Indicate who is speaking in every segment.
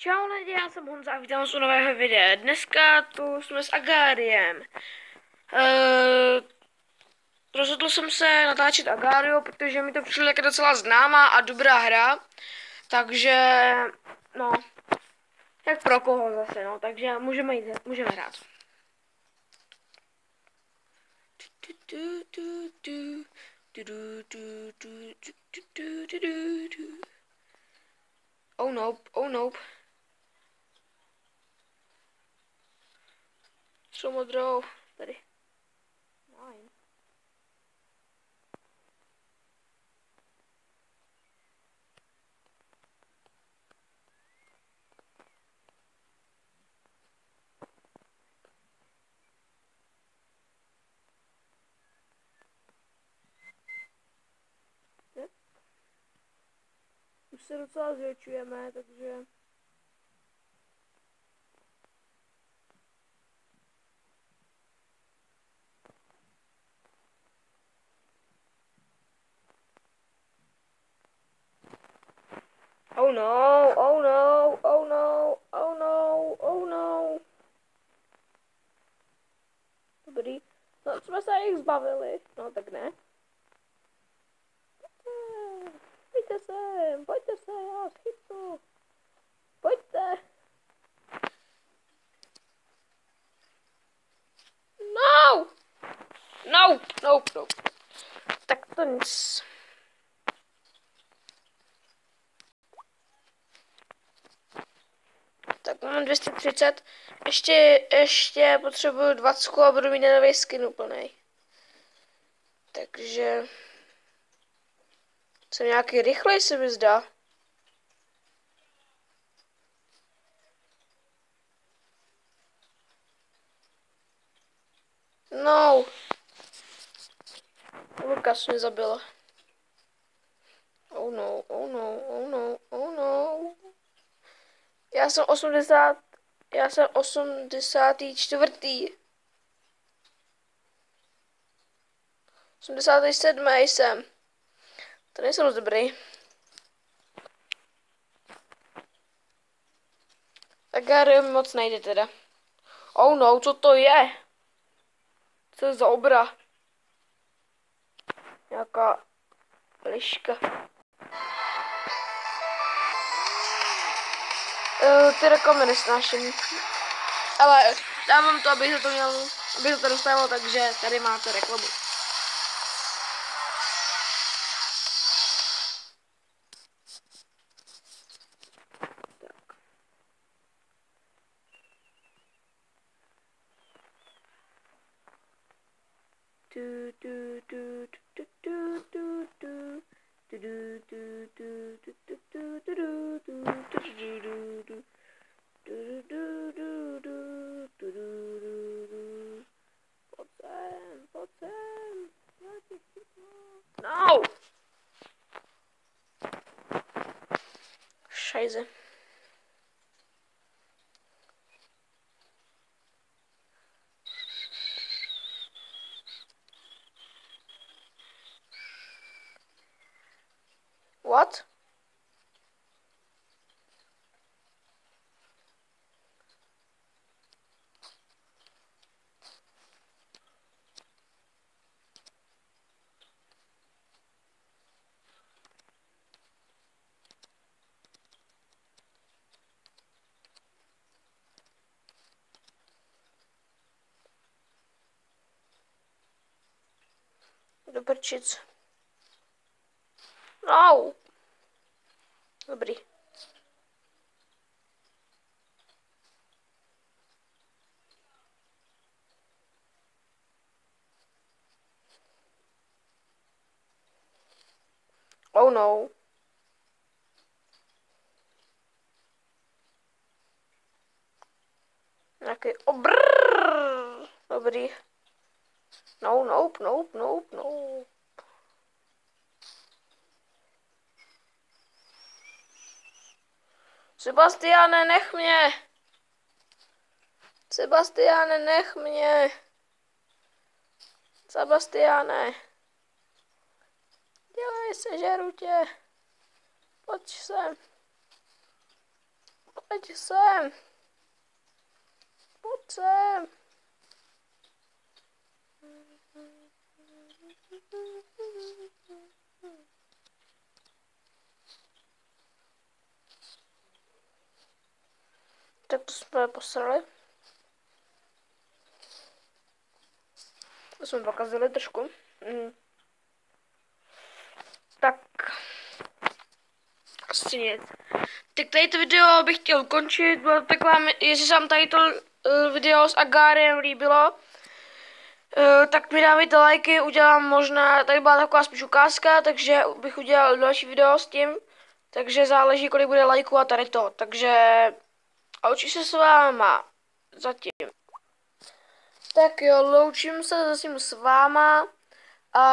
Speaker 1: Čau lidi, já jsem Honza a vítám vás u nového videa. Dneska tu jsme s Agáriem. Rozhodl jsem se natáčet Agário, protože mi to přišlo jako docela známá a dobrá hra. Takže, no, jak pro koho zase, no, takže můžeme hrát. Oh nope, oh nope. Co modrou, tady. Fajn. Už se docela zvětšujeme, takže... Oh no, oh no, oh no, oh no, oh no. Dobrý. No, jsme se jich zbavili. No, tak ne. Pojďte sem, já vás chytnu. Pojďte. No! No, no, no. Tak to nic. Tak mám 230. Ještě potřebuju 20 a budu mít nový skin úplnej. Takže... Jsem nějaký rychlej, se mi zdá. No. Lukas mě zabila. Oh no, oh no, oh no, oh no. Já jsem 84. 87. jsem. To nejsem moc dobrý. Tak já mi moc nejde teda. Oh no, co to je? Co je za obra? Nějaká liška. Ty reklamy nesnáším. Ale dávám to, abych se to dostalo, takže tady máte reklamu. No! Scheiße. What? Do prčic. No. Dobrý. Oh no. Nějaký obr. Dobrý. No, nope, nope, nope, nope. Sebastiane, nech mě. Sebastiane, nech mě. Sebastiane. Dělej se, žeru tě. Pojď sem. Pojď sem. Pojď sem. Tak to jsme posrali. To jsme pokazili trošku. Tak. Asi nic. Tak tady to video bych chtěl ukončit. Tak vám, jestli se vám tady to video s Agáriem líbilo, tak mi dávejte lajky, udělám možná, tady byla taková spíš ukázka, takže bych udělal další video s tím. Takže záleží, kolik bude lajků a tady to. Takže a loučím se s váma zatím. Tak jo, loučím se zatím s váma a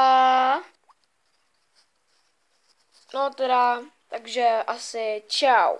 Speaker 1: no teda, takže asi čau.